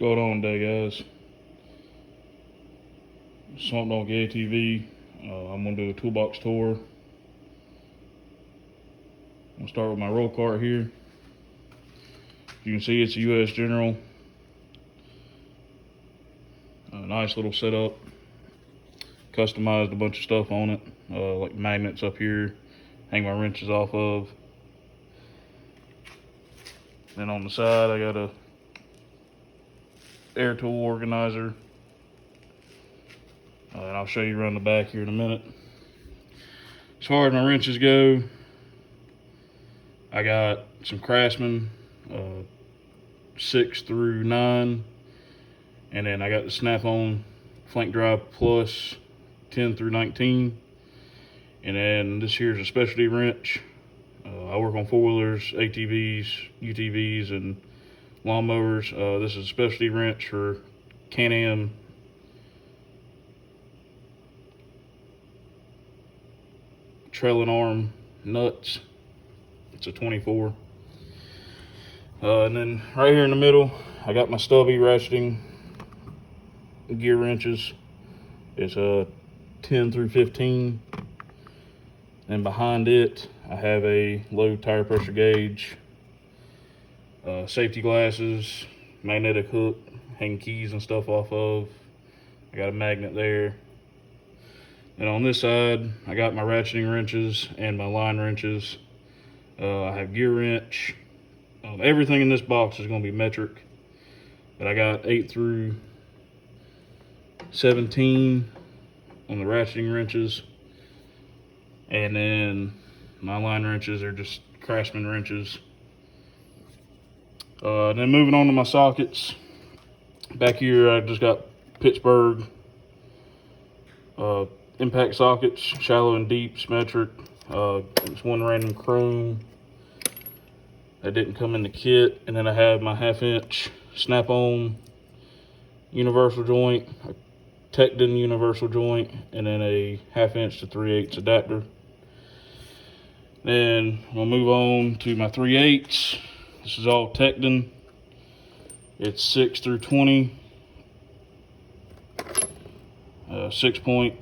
Going on today, guys? Swamp Dog ATV. I'm gonna do a toolbox tour. I'm gonna start with my roll cart here. You can see it's a US General. Nice little setup. Customized a bunch of stuff on it, like magnets up here, hang my wrenches off of. Then on the side, I got a air tool organizer. And I'll show you around the back here in a minute. As far as my wrenches go, I got some Craftsman 6 through 9, and then I got the Snap-on Flank Drive Plus 10 through 19, and then this here's a specialty wrench. I work on four-wheelers, ATVs, UTVs, and lawnmowers. This is a specialty wrench for Can-Am trailing arm nuts. It's a 24. And then right here in the middle, I got my stubby ratcheting gear wrenches. It's a 10 through 15. And behind it, I have a low tire pressure gauge, safety glasses, magnetic hook, hang keys and stuff off of. I got a magnet there. And on this side, I got my ratcheting wrenches and my line wrenches. I have gear wrench. Everything in this box is going to be metric, but I got 8 through 17 on the ratcheting wrenches, and then my line wrenches are just Craftsman wrenches. Then moving on to my sockets. Back here, I just got Pittsburgh impact sockets, shallow and deep, metric. It's one random chrome that didn't come in the kit, and then I have my 1/2 inch Snap-on universal joint, a Tekton universal joint, and then a 1/2 inch to 3/8 adapter. Then we'll move on to my 3/8. This is all Tekton. It's 6 through 20, 6-point.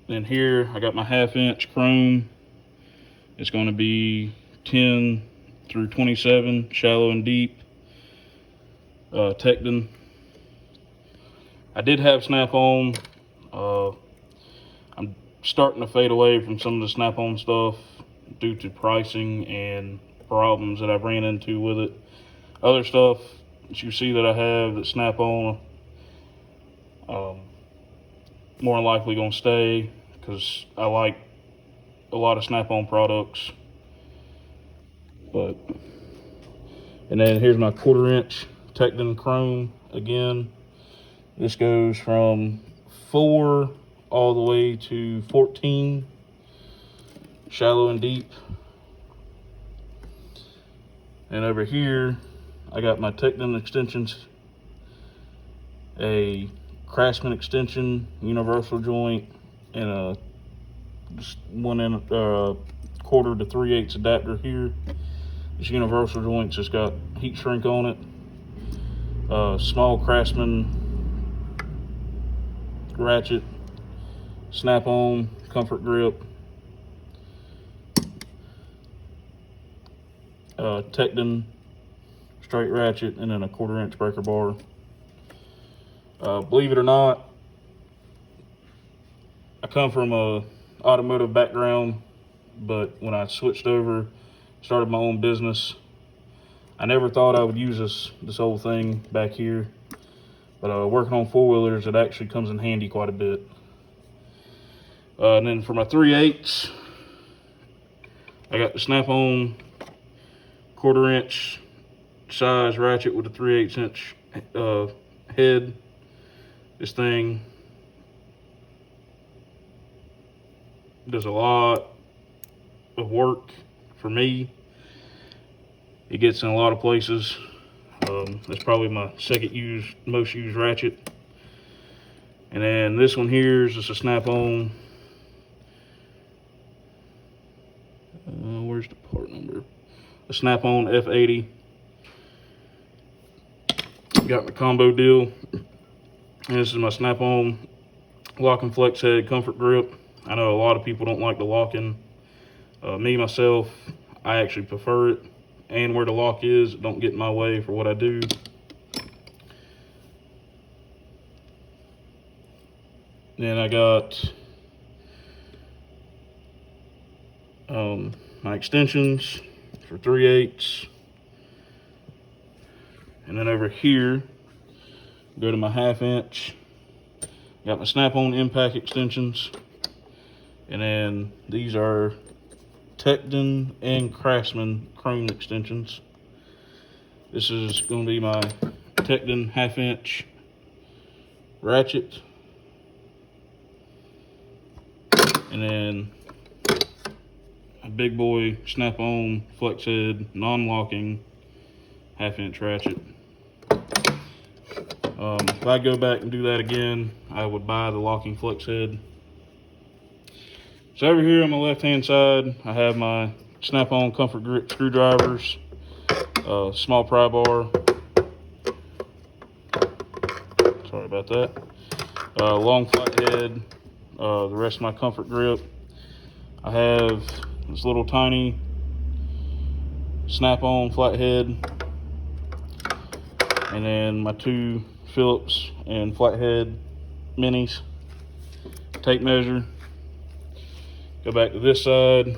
Then here I got my 1/2 inch chrome. It's going to be 10 through 27, shallow and deep, Tekton. I did have Snap-on. I'm starting to fade away from some of the Snap-on stuff due to pricing and problems that I've ran into with it. Other stuff that you see that I have that Snap-on, more than likely going to stay, because I like a lot of Snap-on products. And then here's my 1/4 inch Tekton chrome again. This goes from 4 all the way to 14, shallow and deep. And over here, I got my Tekton extensions, a Craftsman extension universal joint, and a just 1/4 to 3/8 adapter here. This universal joint just got heat shrink on it. Small Craftsman ratchet, Snap-on comfort grip, Tekton straight ratchet, and then a 1/4 inch breaker bar. Believe it or not, I come from a automotive background, but when I switched over, started my own business, I never thought I would use this whole thing back here. But working on four-wheelers, it actually comes in handy quite a bit. And then for my 3/8, I got the Snap-on 1/4 inch size ratchet with a 3/8 inch head. This thing does a lot of work for me. It gets in a lot of places. That's probably my second most used ratchet. And then this one here is just a Snap-on a Snap-on F80. Got the combo deal. And this is my Snap-on locking flex head comfort grip. I know a lot of people don't like the locking. Me, myself, I actually prefer it. And where the lock is, it don't get in my way for what I do. Then I got my extensions for 3/8. And then over here, go to my 1/2 inch. Got my Snap-on impact extensions. And then these are Tekton and Craftsman chrome extensions. This is going to be my Tekton 1/2 inch ratchet. And then a big boy Snap-on flex head non-locking 1/2 inch ratchet. If I go back and do that again, I would buy the locking flex head. So over here on the left hand side, I have my Snap-on comfort grip screwdrivers, small pry bar, sorry about that, long flathead, the rest of my comfort grip. I have this little tiny Snap-on flathead, and then my 2 Phillips and flathead minis. Tape measure. Go back to this side.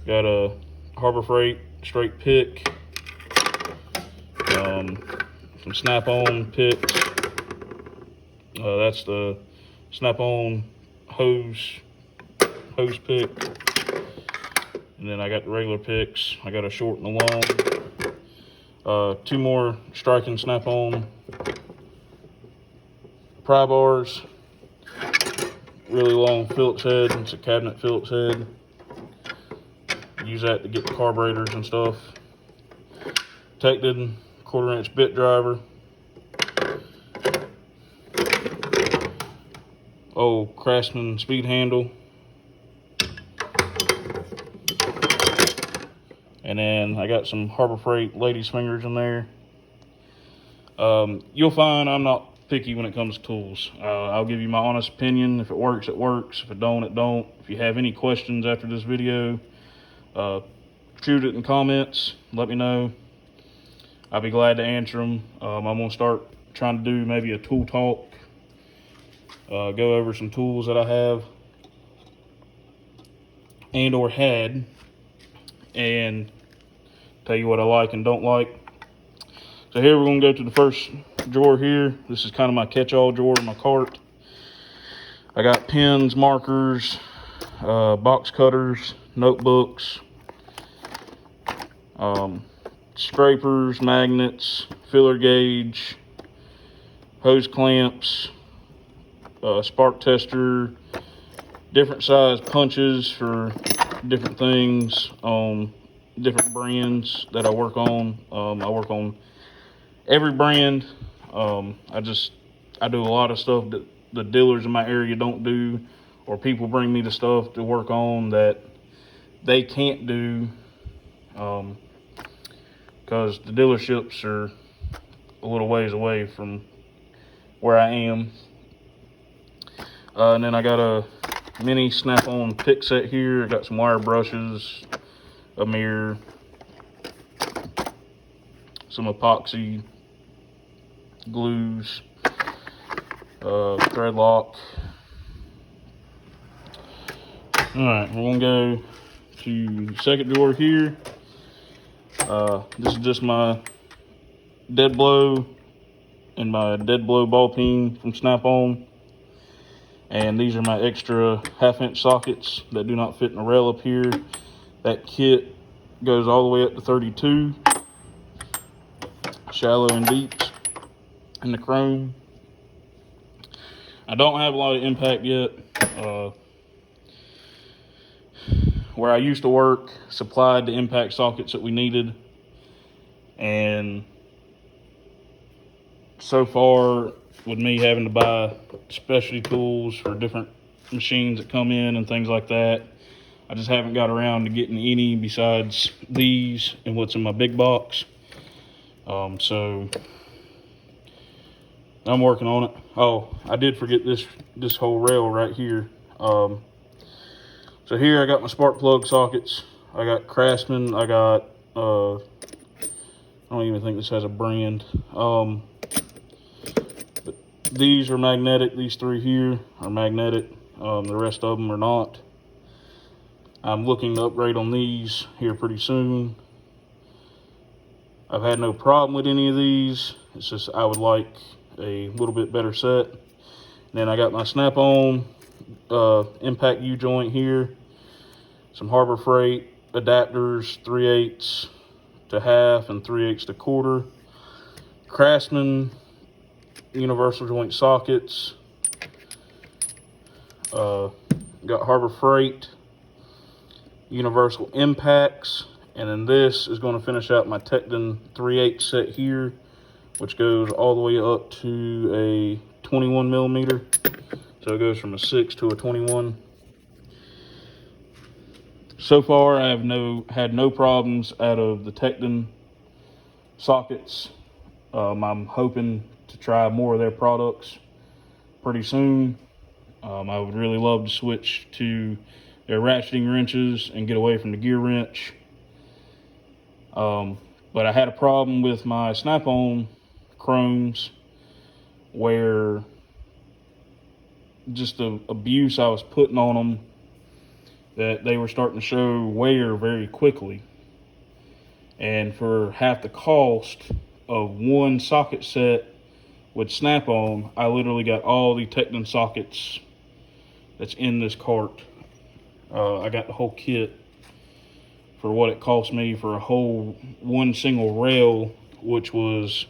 Got a Harbor Freight straight pick. Some Snap-on picks. That's the Snap-on hose pick. And then I got the regular picks. I got a short and a long. 2 more striking Snap-on pry bars. Really long Phillips head. It's a cabinet Phillips head. Use that to get the carburetors and stuff. Tekton 1/4 inch bit driver. Craftsman speed handle. And then I got some Harbor Freight ladies fingers in there. You'll find I'm not picky when it comes to tools. I'll give you my honest opinion. If it works, it works. If it don't, it don't. If you have any questions after this video, shoot it in comments. Let me know. I'll be glad to answer them. I'm going to start trying to do maybe a tool talk. Go over some tools that I have and or had, and tell you what I like and don't like. So here we're going to go to the first drawer here. This is kind of my catch-all drawer in my cart. I got pens, markers, box cutters, notebooks, scrapers, magnets, filler gauge, hose clamps, spark tester, different size punches for different things on different brands that I work on. I work on every brand. I do a lot of stuff that the dealers in my area don't do, or people bring me the stuff to work on that they can't do, because the dealerships are a little ways away from where I am. And then I got a mini Snap-on pick set here. I got some wire brushes, a mirror, some epoxy glues, thread lock. Alright, we're gonna go to the second drawer here. This is just my dead blow and my dead blow ball peen from Snap-on. And these are my extra 1/2 inch sockets that do not fit in the rail up here. That kit goes all the way up to 32, shallow and deep in the chrome. I don't have a lot of impact yet. Where I used to work supplied the impact sockets that we needed, and so far with me having to buy specialty tools for different machines that come in and things like that, I just haven't got around to getting any besides these and what's in my big box. So I'm working on it. Oh, I did forget this whole rail right here. So here I got my spark plug sockets. I got Craftsman. I got I don't even think this has a brand. But these are magnetic. These three here are magnetic. The rest of them are not. I'm looking to upgrade on these here pretty soon. I've had no problem with any of these. It's just I would like a little bit better set. And then I got my Snap-on impact U-joint here. Some Harbor Freight adapters, 3/8 to half and 3/8 to quarter. Craftsman universal joint sockets. Got Harbor Freight universal impacts, and then this is going to finish out my Tekton 3/8 set here, which goes all the way up to a 21 millimeter. So it goes from a 6 to a 21. So far, I have had no problems out of the Tekton sockets. I'm hoping to try more of their products pretty soon. I would really love to switch to their ratcheting wrenches and get away from the gear wrench. But I had a problem with my Snap-on chromes where just the abuse I was putting on them, that they were starting to show wear very quickly. And for half the cost of one socket set with Snap-on, I literally got all the Tekton sockets that's in this cart. I got the whole kit for what it cost me for a whole one single rail, which was,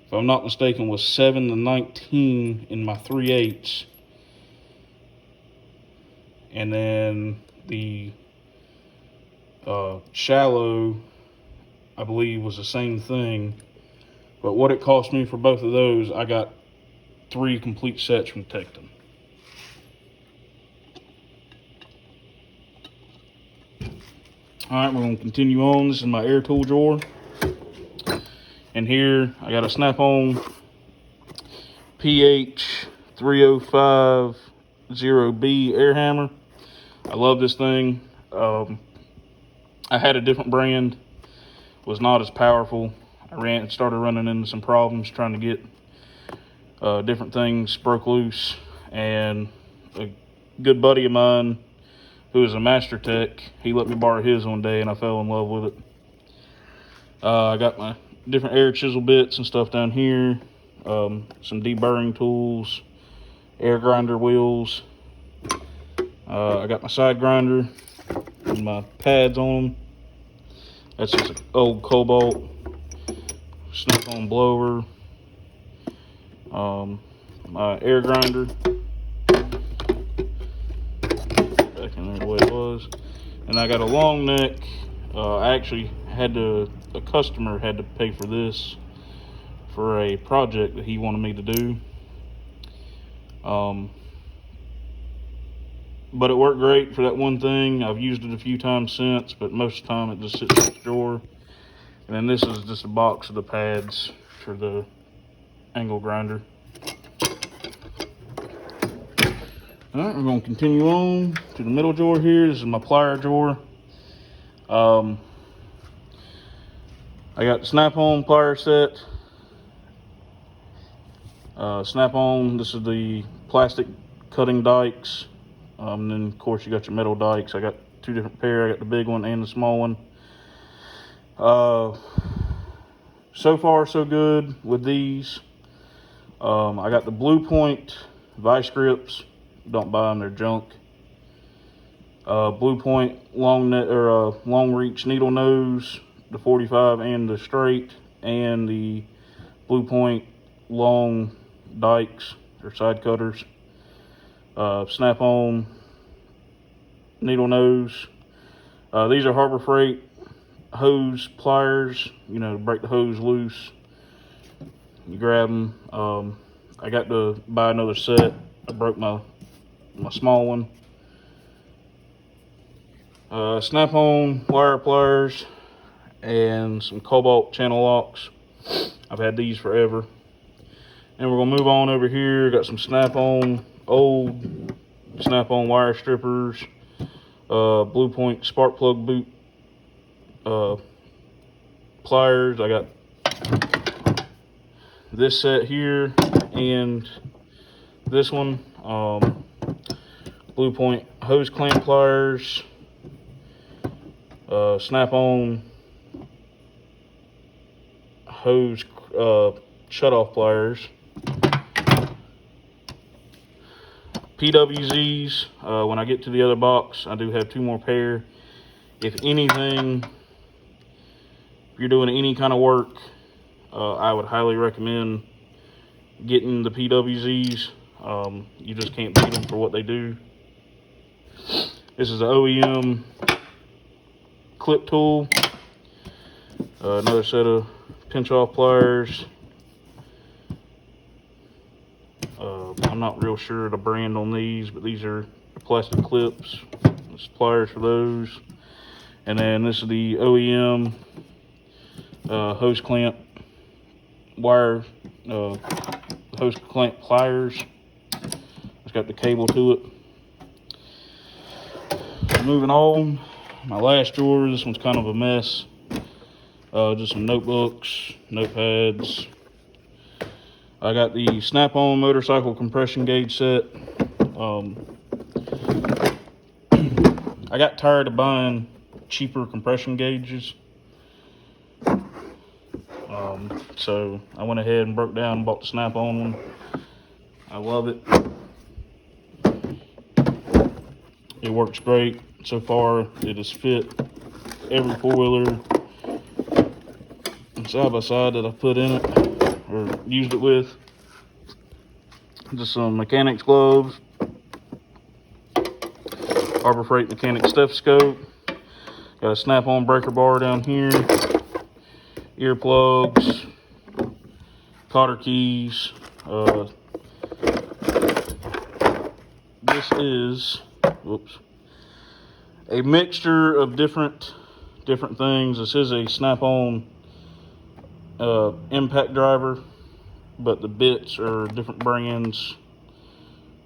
if I'm not mistaken, was 7 to 19 in my 3/8. And then the shallow, I believe, was the same thing. But what it cost me for both of those, I got 3 complete sets from Tekton. All right, we're going to continue on. This is my air tool drawer. And here I got a Snap-on PH3050B air hammer. I love this thing. I had a different brand, was not as powerful. I started running into some problems trying to get different things broke loose, and a good buddy of mine who is a master tech, he let me borrow his one day and I fell in love with it. I got my different air chisel bits and stuff down here, some deburring tools, air grinder wheels. I got my side grinder and my pads on them. That's just an old Cobalt Snap-on blower. My air grinder, back in there the way it was. And I got a long neck. I actually a customer had to pay for this for a project that he wanted me to do. But it worked great for that one thing. I've used it a few times since, but most of the time it just sits in the drawer. And then this is just a box of the pads for the angle grinder. All right, we're going to continue on to the middle drawer here. This is my plier drawer. I got the Snap-on plier set. Snap-on, this is the plastic cutting dikes. And then, of course, you got your metal dikes. I got 2 different pair. I got the big one and the small one. So far, so good with these. I got the Blue Point vice grips. Don't buy them, they're junk. Blue Point long reach needle nose, the 45 and the straight, and the Blue Point long dikes or side cutters. Snap-on needle nose. These are Harbor Freight hose pliers, to break the hose loose. You grab them. I got to buy another set. I broke my small one. Snap-on wire pliers and some Cobalt channel locks. I've had these forever. And we're gonna move on over here. Got some Snap-on, old Snap-on wire strippers, Blue Point spark plug boot pliers. I got this set here and this one. Blue Point hose clamp pliers, Snap-on hose shut-off pliers, PWZs. When I get to the other box, I do have 2 more pair. If anything, if you're doing any kind of work, I would highly recommend getting the PWZs. You just can't beat them for what they do. This is the OEM clip tool. Another set of pinch off pliers. I'm not real sure the brand on these, but these are plastic clips. There's pliers for those. And then this is the OEM hose clamp wire, hose clamp pliers. It's got the cable to it. Moving on, my last drawer, this one's kind of a mess. Just some notebooks, notepads. I got the Snap-on motorcycle compression gauge set. I got tired of buying cheaper compression gauges. So I went ahead and broke down and bought the Snap-on one. I love it. It works great. So far, it has fit every four-wheeler and side-by-side that I put in it or used it with. Just some mechanics gloves, Harbor Freight mechanic stethoscope, got a Snap-on breaker bar down here, earplugs, cotter keys. This is, whoops, a mixture of different things. This is a Snap-on impact driver, but the bits are different brands.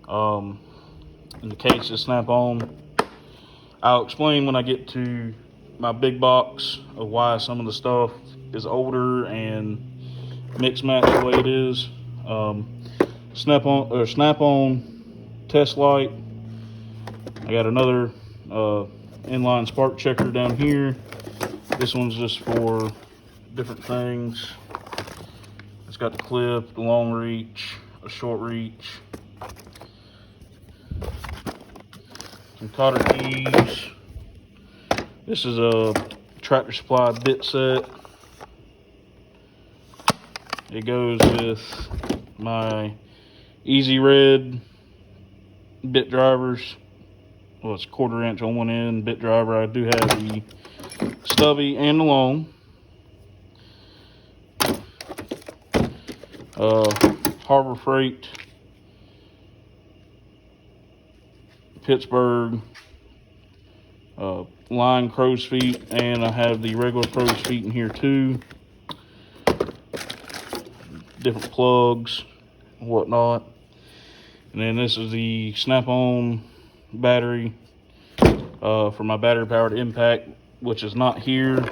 In the case is Snap-on. I'll explain when I get to my big box of why some of the stuff is older and mix match the way it is. Snap-on test light. I got another inline spark checker down here. This one's just for different things. It's got the clip, the long reach, a short reach, some cotter keys. This is a Tractor Supply bit set. It goes with my Easy Red bit drivers. Well, it's 1/4 inch on one end bit driver. I do have the stubby and the long. Harbor Freight Pittsburgh line crow's feet, and I have the regular crow's feet in here too. Different plugs and whatnot. And then this is the Snap-on battery for my battery powered impact, which is not here.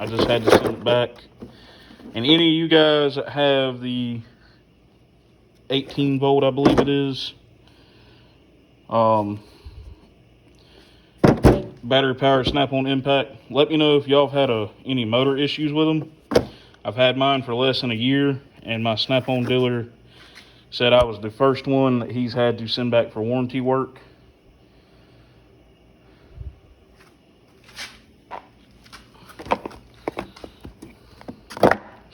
I just had to send it back. And any of you guys that have the 18 volt, I believe it is, battery powered Snap-on impact, let me know if y'all have had any motor issues with them. I've had mine for less than a year, and my Snap-on dealer said I was the first one that he's had to send back for warranty work.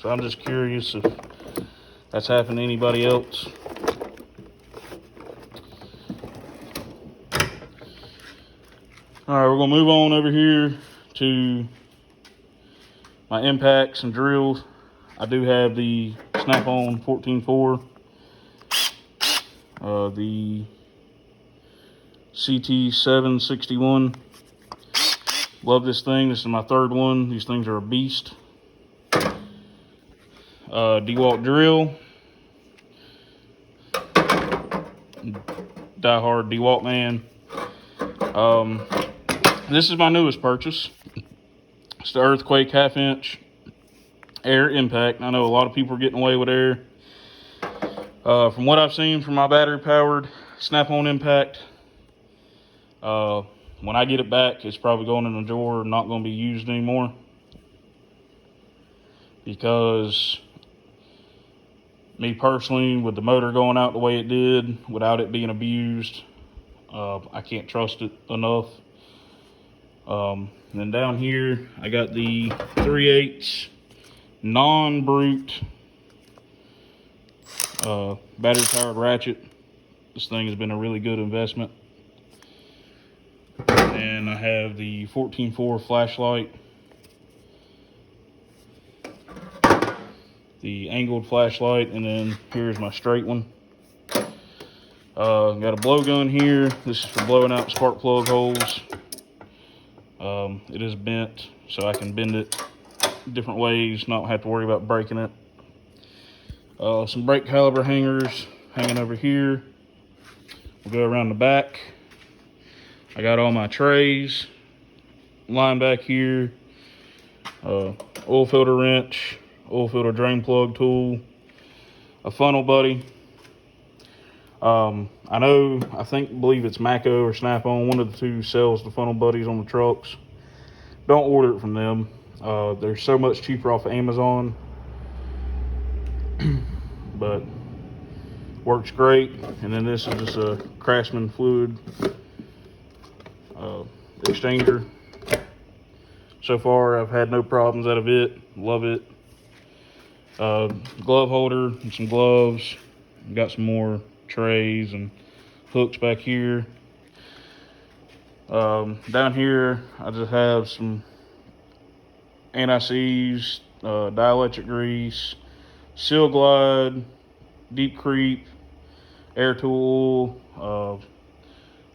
So I'm just curious if that's happened to anybody else. All right, we're gonna move on over here to my impacts and drills. I do have the Snap-on 14.4, the CT761. Love this thing. This is my third one. These things are a beast. DeWalt drill. Die-hard DeWalt man. This is my newest purchase. It's the Earthquake 1/2 inch air impact. I know a lot of people are getting away with air. From what I've seen from my battery powered Snap-on impact, when I get it back, it's probably going in the drawer, not going to be used anymore. Because me personally, with the motor going out the way it did, without it being abused, I can't trust it enough. And then down here, I got the 3/8 non-brute battery powered ratchet. This thing has been a really good investment. And I have the 14.4 flashlight, the angled flashlight, and then here's my straight one. Got a blowgun here. This is for blowing out spark plug holes. It is bent, so I can bend it different ways, not have to worry about breaking it. Some brake caliper hangers hanging over here. We'll go around the back. I got all my trays lined back here. Oil filter wrench, oil filter drain plug tool, a funnel buddy. I believe it's Mako or Snap-on. One of the two sells the funnel buddies on the trucks. Don't order it from them. They're so much cheaper off of Amazon. But works great. And then this is just a Craftsman fluid exchanger. So far, I've had no problems out of it. Love it. Glove holder and some gloves. Got some more trays and hooks back here. Down here, I just have some anti-seize, dielectric grease, Seal Glide, Deep Creep, air tool,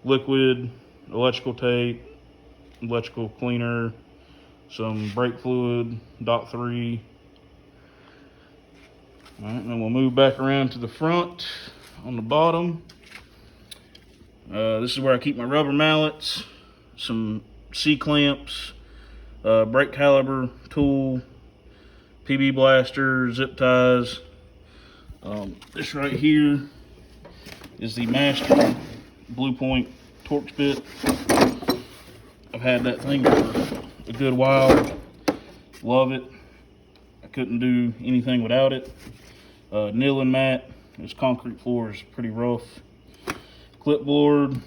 liquid, electrical tape, electrical cleaner, some brake fluid, dot 3. All right, then we'll move back around to the front on the bottom. This is where I keep my rubber mallets, some C-clamps, brake caliper tool, PB blaster, zip ties. This right here is the Master Blue Point Torx bit. I've had that thing for a good while. Love it. I couldn't do anything without it. Kneeling mat. This concrete floor is pretty rough. Clipboard.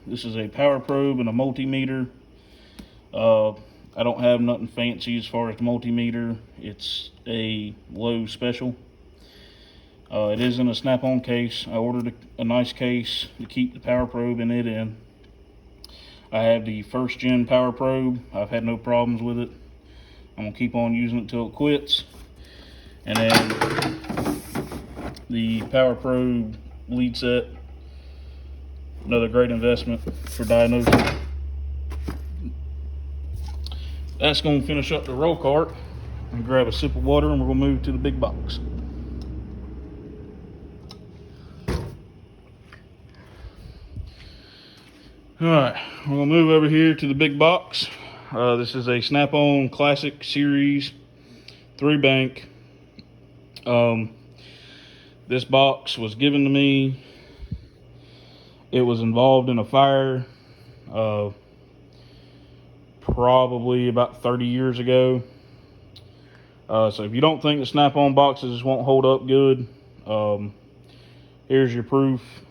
This is a power probe and a multimeter. I don't have nothing fancy as far as the multimeter. It's a low special. It is in a Snap-on case. I ordered a nice case to keep the power probe and it in. I have the first gen power probe. I've had no problems with it. I'm gonna keep on using it until it quits. And then the power probe lead set. Another great investment for diagnosing. That's going to finish up the roll cart. And grab a sip of water and we're going to move to the big box. Alright, we're going to move over here to the big box. This is a Snap-on Classic Series 3-bank. This box was given to me. It was involved in a fire probably about 30 years ago. So if you don't think the Snap-on boxes won't hold up good, here's your proof.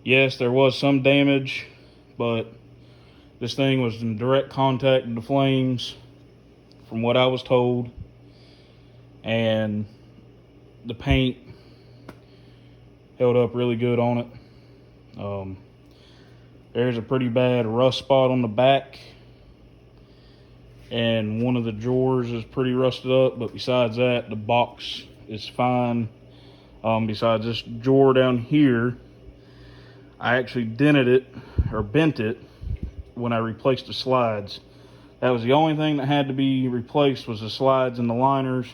Yes, there was some damage, but this thing was in direct contact with the flames, from what I was told. And the paint held up really good on it. There's a pretty bad rust spot on the back, and one of the drawers is pretty rusted up, but besides that, the box is fine. Besides this drawer down here, I actually dented it or bent it when I replaced the slides. That was the only thing that had to be replaced, was the slides and the liners,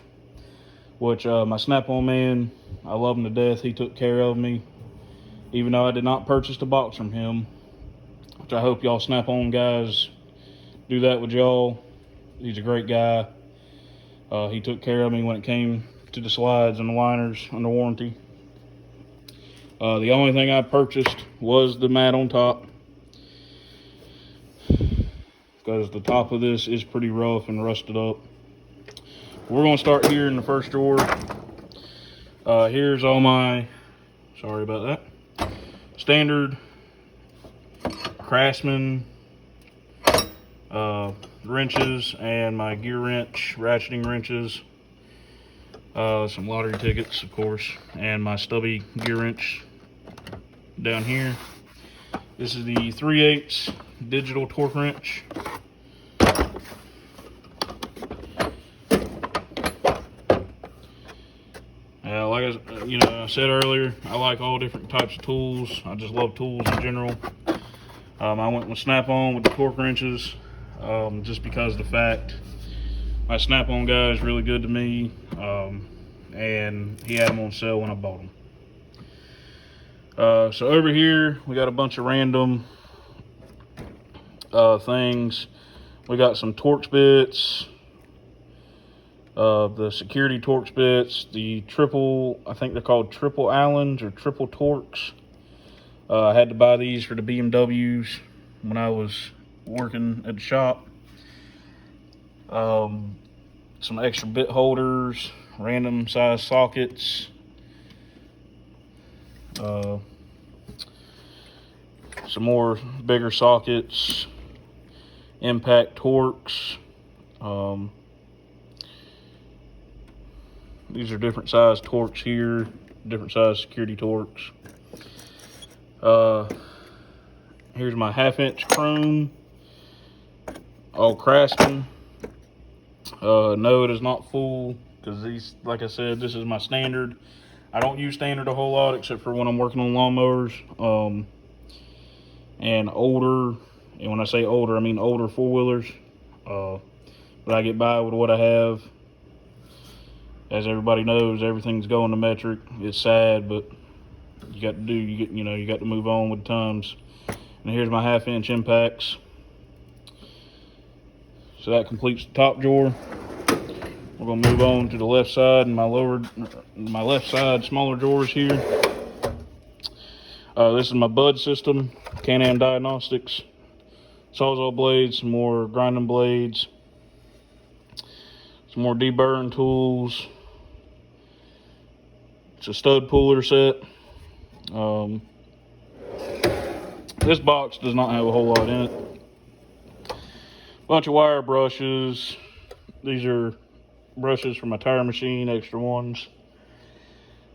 which my Snap-on man, I love him to death. He took care of me, even though I did not purchase the box from him, which I hope y'all Snap-on guys do that with y'all. He's a great guy. He took care of me when it came to the slides and the liners under warranty. The only thing I purchased was the mat on top, because the top of this is pretty rough and rusted up. We're going to start here in the first drawer. Here's all my, sorry about that, standard Craftsman wrenches and my gear wrench, ratcheting wrenches, some lottery tickets, of course, and my stubby gear wrench down here. This is the 3/8 digital torque wrench. Like I said earlier, I like all different types of tools. I just love tools in general. I went with Snap-on with the torque wrenches, just because of the fact my Snap-on guy is really good to me, and he had them on sale when I bought them. So over here we got a bunch of random things. We got some Torx bits, the security Torx bits, the triple, I think they're called triple Allens or triple Torx. I had to buy these for the BMWs when I was working at the shop. Some extra bit holders, random size sockets, some more bigger sockets, impact Torx. These are different size Torx here, different size security Torx. Here's my 1/2" chrome, all Craftsman. No, it is not full, because these, like I said, this is my standard. I don't use standard a whole lot except for when I'm working on lawnmowers, and older, and when I say older, I mean older four-wheelers. But I get by with what I have. As everybody knows, everything's going to metric. It's sad, but you got to you got to move on with the times. And here's my 1/2" impacts. So that completes the top drawer. We're gonna move on to the left side and my left side smaller drawers here. This is my Bud system, Can-Am Diagnostics, Sawzall blades, some more grinding blades, some more deburring tools. It's a stud puller set. This box does not have a whole lot in it. Bunch of wire brushes. These are brushes for my tire machine, extra ones.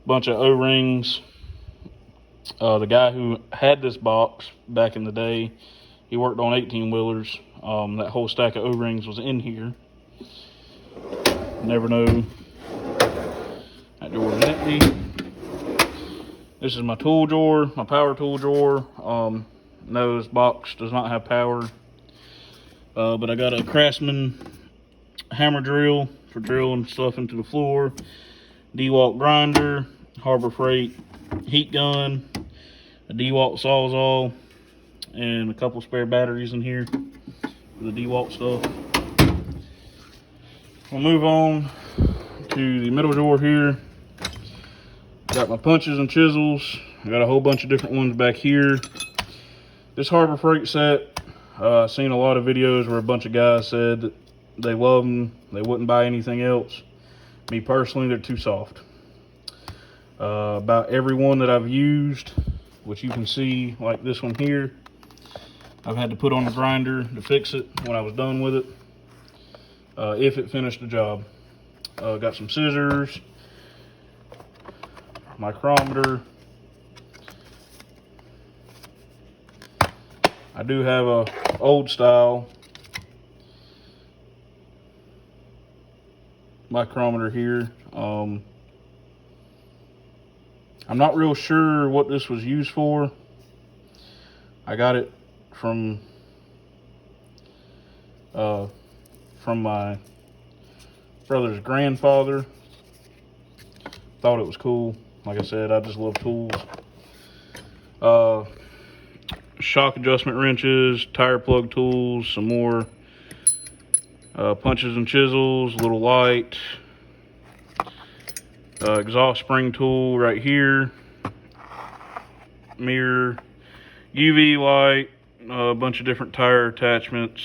Bunch of O-rings. The guy who had this box back in the day, he worked on 18-wheelers. That whole stack of O-rings was in here. Never know. That drawer is empty. This is my tool drawer, my power tool drawer. No, this box does not have power. But I got a Craftsman hammer drill for drilling stuff into the floor, DeWalt grinder, Harbor Freight heat gun, a DeWalt Sawzall, and a couple spare batteries in here for the DeWalt stuff. We'll move on to the middle drawer here. Got my punches and chisels. I got a whole bunch of different ones back here. This Harbor Freight set, I've seen a lot of videos where a bunch of guys said that they love them, they wouldn't buy anything else. Me personally, they're too soft. About every one that I've used, which you can see, like this one here, I've had to put on the grinder to fix it when I was done with it, if it finished the job. Got some scissors, micrometer. I do have a old style micrometer here. I'm not real sure what this was used for. I got it from from my brother's grandfather. Thought it was cool. Like I said, I just love tools. Shock adjustment wrenches, tire plug tools, some more punches and chisels, little light, exhaust spring tool right here, mirror, UV light, a bunch of different tire attachments.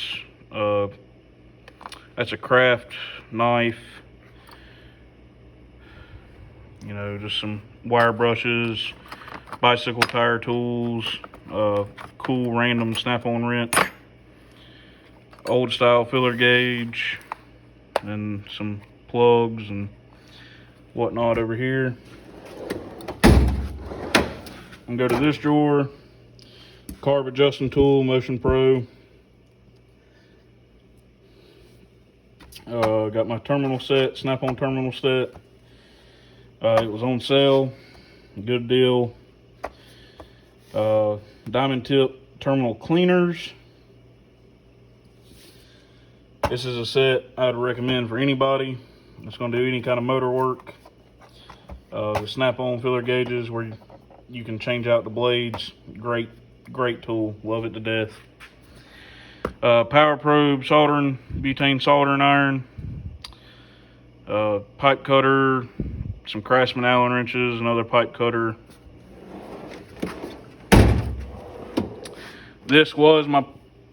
That's a craft knife. You know, just some wire brushes, bicycle tire tools, cool random snap-on wrench, old style filler gauge, and some plugs and whatnot over here. And go to this drawer, carb adjusting tool, Motion Pro. Got my terminal set, snap-on terminal set. It was on sale, good deal. Diamond tip terminal cleaners. This is a set I'd recommend for anybody that's going to do any kind of motor work. The snap-on filler gauges where you can change out the blades. Great tool. Love it to death. Power probe soldering, butane soldering iron. Pipe cutter, some Craftsman Allen wrenches, another pipe cutter. This was my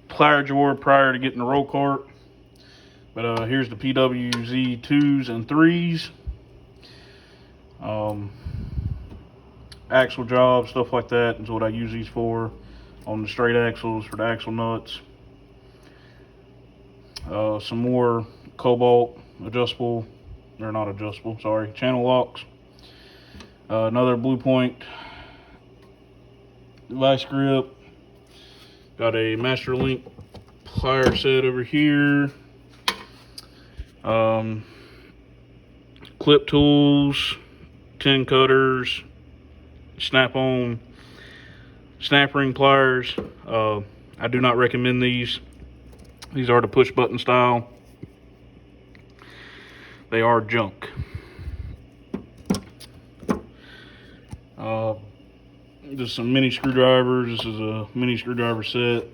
plier drawer prior to getting the roll cart. But here's the PWZ 2s and 3s. Axle jobs, stuff like that is what I use these for. On the straight axles, for the axle nuts. Some more Cobalt adjustable, or not adjustable, sorry, channel locks. Another Blue Point vice grip. Got a Master Link plier set over here. Clip tools, tin cutters, snap-on snap ring pliers. I do not recommend these. These are the push button style. They are junk. Just some mini screwdrivers. This is a mini screwdriver set.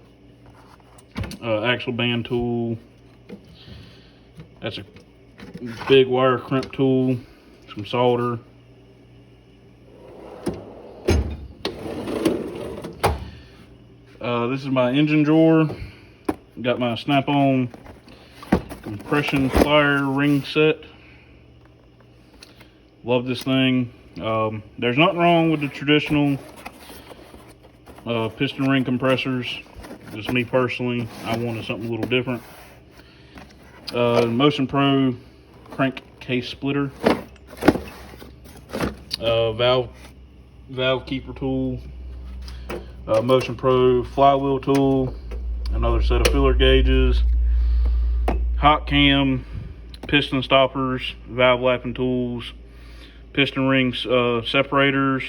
Axle band tool. That's a big wire crimp tool. Some solder. This is my engine drawer. Got my snap-on compression plier ring set. Love this thing. There's nothing wrong with the traditional piston ring compressors. Just me personally, I wanted something a little different. Motion Pro crankcase splitter. Valve keeper tool. Motion Pro flywheel tool. Another set of filler gauges. Hot cam, piston stoppers, valve lapping tools, piston rings separators,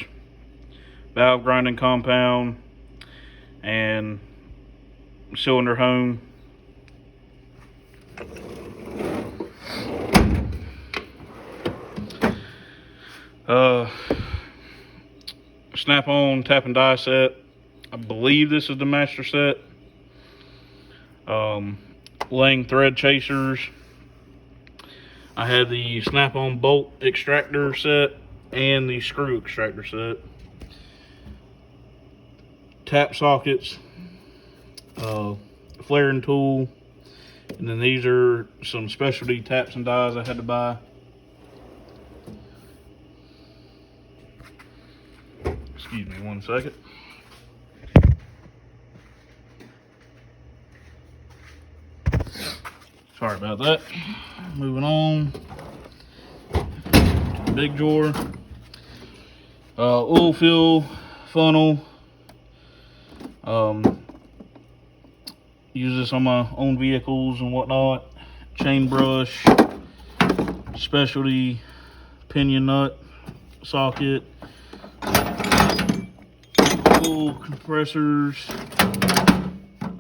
valve grinding compound, and cylinder home. Snap-on tap and die set. I believe this is the master set. Lang thread chasers. I had the snap-on bolt extractor set and the screw extractor set. Tap sockets, flaring tool, and then these are some specialty taps and dies I had to buy. Excuse me 1 second. Sorry about that. Moving on to the big drawer. Oil fill funnel. Use this on my own vehicles and whatnot. Chain brush, specialty pinion nut socket, oil compressors,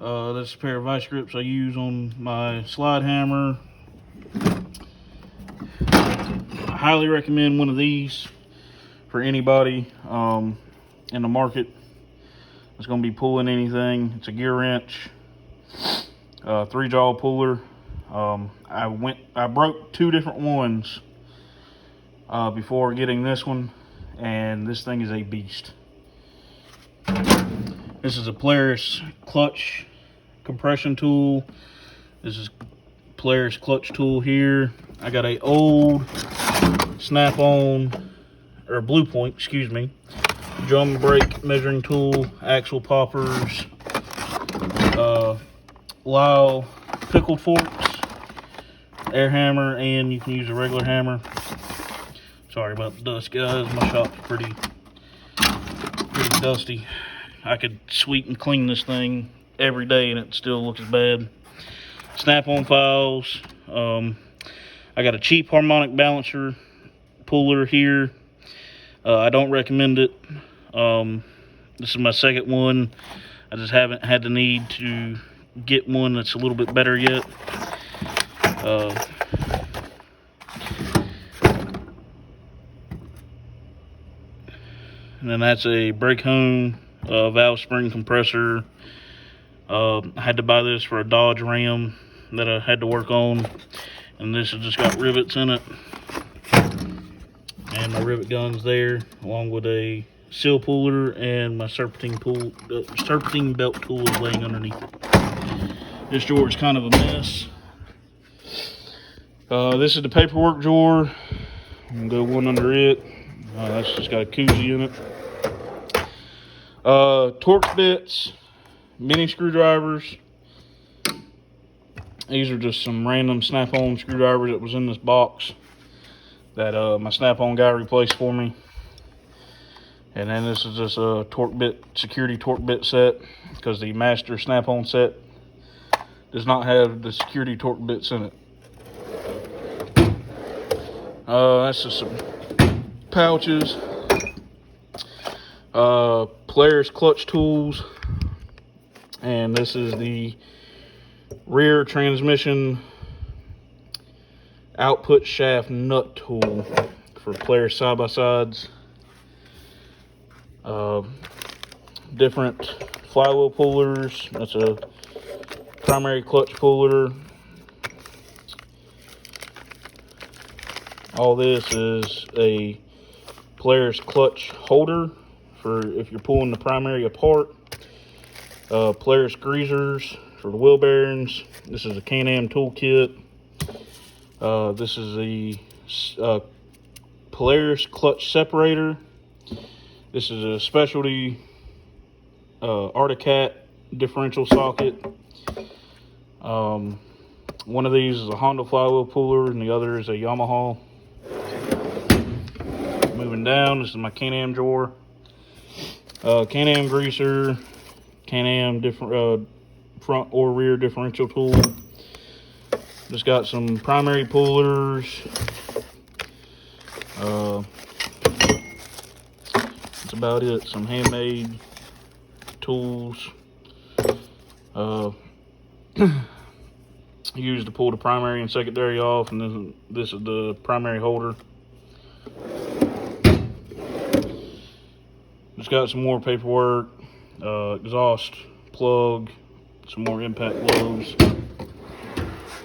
That's a pair of vice grips I use on my slide hammer. I highly recommend one of these for anybody in the market that's going to be pulling anything. It's a gear wrench, 3-jaw puller. I broke 2 different ones before getting this one, and this thing is a beast. This is a Polaris clutch compression tool. This is Polaris clutch tool here. I got a old Snap-on, or Blue Point, excuse me, drum brake measuring tool, axle poppers, Lyle pickled forks, air hammer, and you can use a regular hammer. Sorry about the dust, guys. My shop's pretty dusty. I could sweep and clean this thing every day and it still looks bad. Snap-on files. I got a cheap harmonic balancer puller here. I don't recommend it. This is my second one. I just haven't had the need to get one that's a little bit better yet. And then that's a brake hone valve spring compressor. I had to buy this for a Dodge Ram that I had to work on, and this has just got rivets in it, and my rivet guns there, along with a seal puller, and my serpentine belt tool is laying underneath it. This drawer is kind of a mess. This is the paperwork drawer. I'm gonna go one under it. That's just got a koozie in it. Torx bits, mini screwdrivers. These are just some random Snap-on screwdrivers that was in this box that my Snap-on guy replaced for me. And then this is just a security torque bit set, because the master Snap-on set does not have the security torque bits in it. That's just some pouches. Polaris clutch tools, and this is the rear transmission output shaft nut tool for Polaris side-by-sides. Different flywheel pullers. That's a primary clutch puller. All this is a Polaris clutch holder for if you're pulling the primary apart. Polaris greasers for the wheel bearings. This is a Can-Am toolkit. This is the Polaris clutch separator. This is a specialty Articat differential socket. One of these is a Honda flywheel puller, and the other is a Yamaha. Moving down, this is my Can-Am drawer. Can-Am greaser, Can-Am different front or rear differential tool. Just got some primary pullers. That's about it. Some handmade tools. Used to pull the primary and secondary off, and then this is the primary holder. Just got some more paperwork, exhaust plug, some more impact gloves.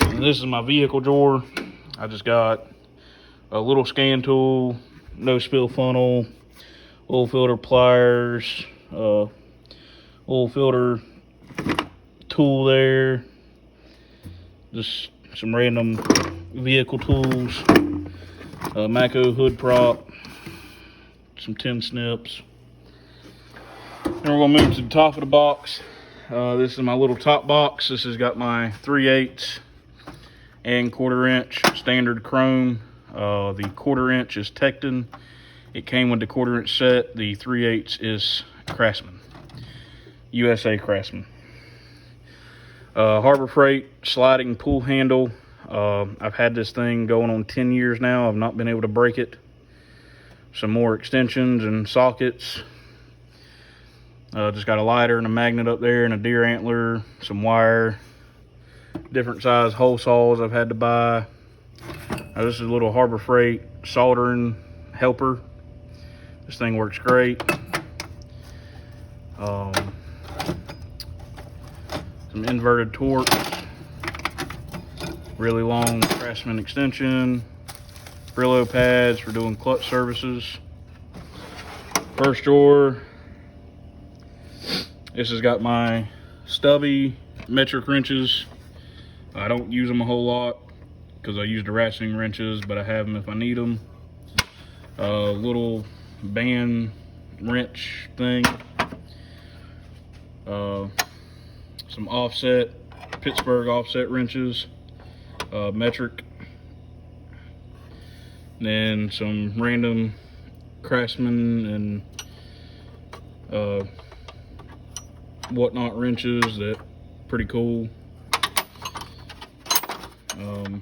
And this is my vehicle drawer. I just got a little scan tool, no spill funnel, oil filter pliers, oil filter tool there. Just some random vehicle tools, Mako hood prop, some tin snips. Then we're gonna move to the top of the box. This is my little top box. This has got my 3/8 and 1/4 inch standard chrome. The 1/4 inch is Tecton. It came with the 1/4 inch set. The 3/8 is Craftsman, USA Craftsman. Harbor Freight sliding pull handle. I've had this thing going on 10 years now. I've not been able to break it. Some more extensions and sockets. Just got a lighter and a magnet up there and a deer antler, some wire, different size hole saws I've had to buy. This is a little Harbor Freight soldering helper. This thing works great. Some inverted torques, really long Craftsman extension, Brillo pads for doing clutch services. First drawer, this has got my stubby metric wrenches. I don't use them a whole lot because I use the ratcheting wrenches, but I have them if I need them. Little band wrench thing. Some offset, Pittsburgh offset wrenches, metric. Then some random Craftsman and whatnot wrenches that pretty cool. And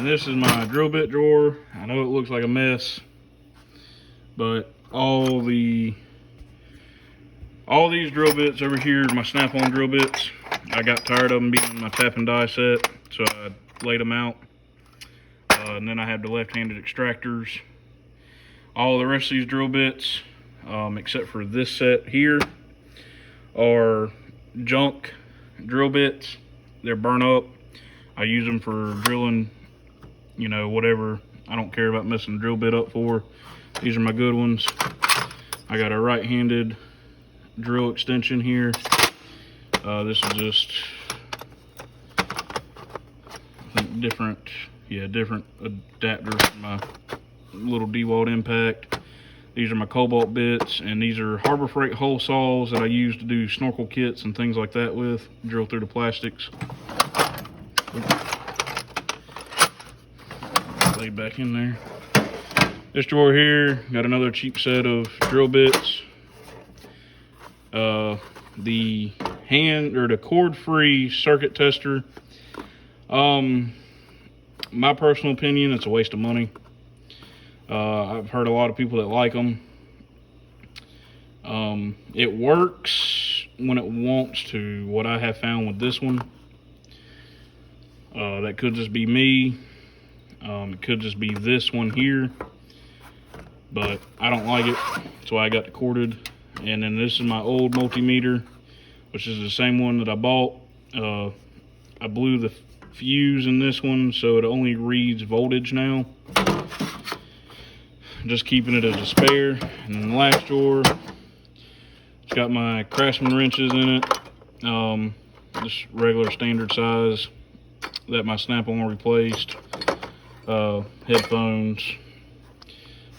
this is my drill bit drawer. I know it looks like a mess, but all these drill bits over here are my Snap-on drill bits. I got tired of them being in my tap and die set, so I laid them out. And then I have the left-handed extractors. All the rest of these drill bits, except for this set here, are junk drill bits. They're burnt up. I use them for drilling, you know, whatever I don't care about messing the drill bit up for. These are my good ones. I got a right-handed drill extension here. This is just different adapters for my little DeWalt Impact. These are my Cobalt bits, and these are Harbor Freight hole saws that I use to do snorkel kits and things like that with. Drill through the plastics. Lay back in there. This drawer here got another cheap set of drill bits. The cord-free circuit tester. My personal opinion, it's a waste of money. I've heard a lot of people that like them. It works when it wants to. What I have found with this one, that could just be me. It could just be this one here, but I don't like it. That's why I got the corded. And then this is my old multimeter, which is the same one that I bought. I blew the fuse in this one, so it only reads voltage now. Just keeping it as a spare. And then the last drawer, it's got my Craftsman wrenches in it. Just regular standard size that my Snap-on replaced. Headphones,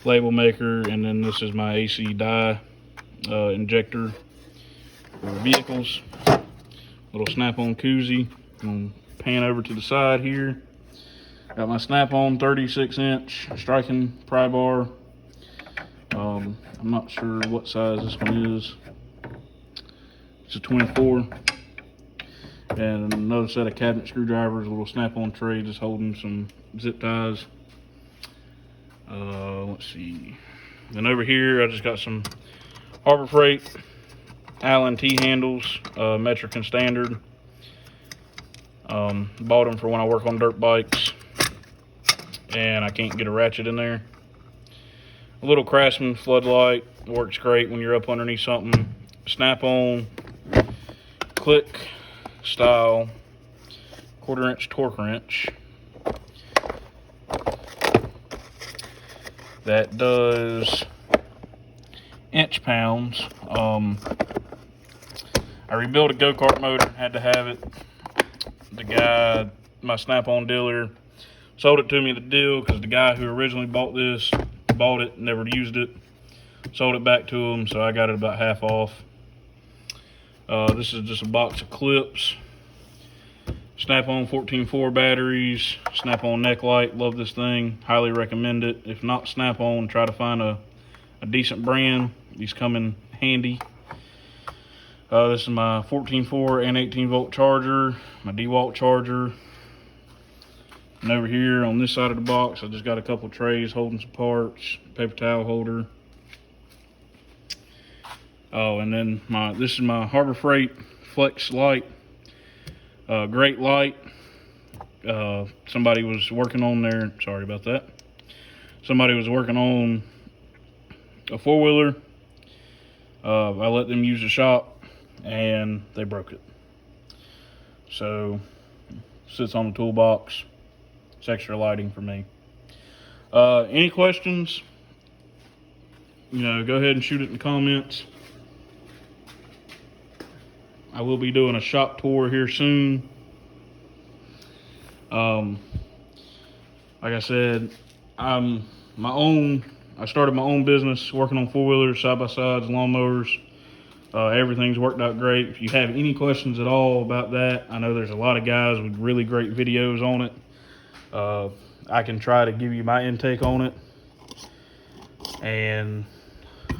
label maker, and then this is my AC die injector for vehicles. Little Snap-on koozie. I'm pan over to the side here. Got my Snap-on 36-inch striking pry bar. I'm not sure what size this one is. It's a 24. And another set of cabinet screwdrivers, a little Snap-on tray just holding some zip ties. Let's see. Then over here, I just got some Harbor Freight Allen T-handles, metric and standard. Bought them for when I work on dirt bikes and I can't get a ratchet in there. A little Craftsman floodlight works great when you're up underneath something. Snap-on click style 1/4-inch torque wrench that does inch pounds. I rebuilt a go-kart motor, had to have it. The guy, my Snap-on dealer, sold it to me at the deal because the guy who originally bought this bought it, never used it, sold it back to him, so I got it about half off. This is just a box of clips, Snap-on 14.4 batteries, Snap-on neck light. Love this thing, highly recommend it. If not Snap-on, try to find a decent brand. These come in handy. This is my 14.4 and 18-volt charger, my DeWalt charger. And over here on this side of the box, I just got a couple trays holding some parts, paper towel holder, Oh, and then this is my Harbor Freight Flex light. Great light. Somebody was working on their, sorry about that. Somebody was working on a 4-wheeler. I let them use the shop and they broke it. So, sits on the toolbox. It's extra lighting for me. Any questions? Go ahead and shoot it in the comments. I will be doing a shop tour here soon. Like I said, I started my own business working on 4-wheelers, side-by-sides, lawnmowers. Everything's worked out great. If you have any questions at all about that, I know there's a lot of guys with really great videos on it. I can try to give you my intake on it and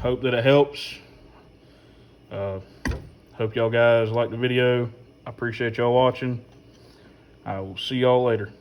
hope that it helps. Hope y'all guys like the video. I appreciate y'all watching. I will see y'all later.